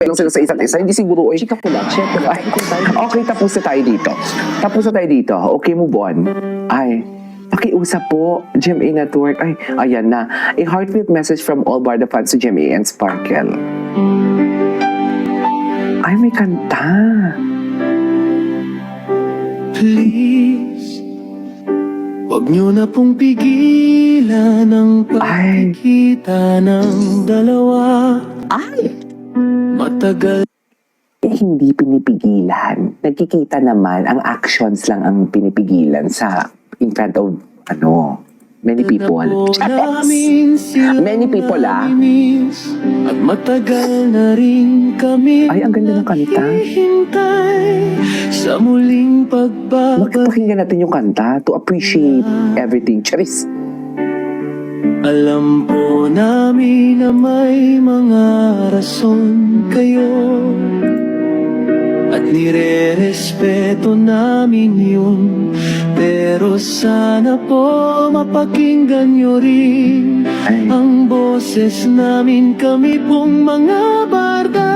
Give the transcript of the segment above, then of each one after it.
lang sila sa isa't isa. Hindi siguro, oy, Chika po lang. Siyempre. okay, tapos na tayo dito. Okay, move on. Ay, pakiusap po, GMA Network. Ay, ayan na. A heartfelt message from all Barda fans to GMA and Sparkle. Ay, may kanta. Please, wag niyo na pong pigilan ang pagkikita ng dalawa. Ay! Matagal Hindi pinipigilan. Nagkikita naman, ang actions lang ang pinipigilan sa in front of, many people. namin silang Many people, namimiss. At matagal na rin kami Ay, ang ganda ng kanta. naghihintay sa muling pagbabalik. Pakinggan natin yung kanta to appreciate everything. Charis! Alam po namin na may mga rason kayo at nire-respeto namin yun. Pero sana po mapakinggan nyo rin ang boses namin. Kami pong mga barda,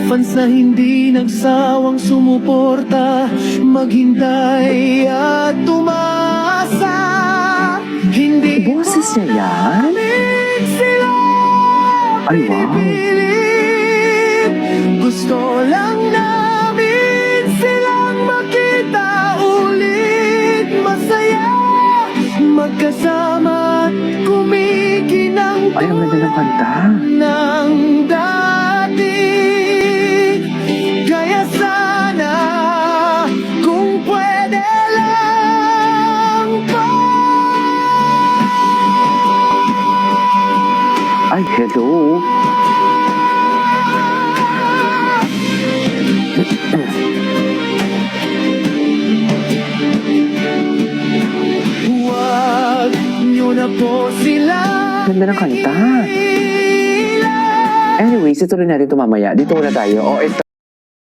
fans na hindi nagsawang sumuporta, maghintay at tumasa. Hindi Boses niya yan? sila Ay, wow. pinipilit. Gusto lang namin silang makita ulit. Masaya magkasama at kumikinang Ay, ang ganda ng kanta. ng dati. Kaya sana kung pwede lang pa. Ay, hello. Huwag nyo na po sila Ganda ng kanta. Anyways, ito rin natin ito mamaya. Dito muna tayo. O, ito.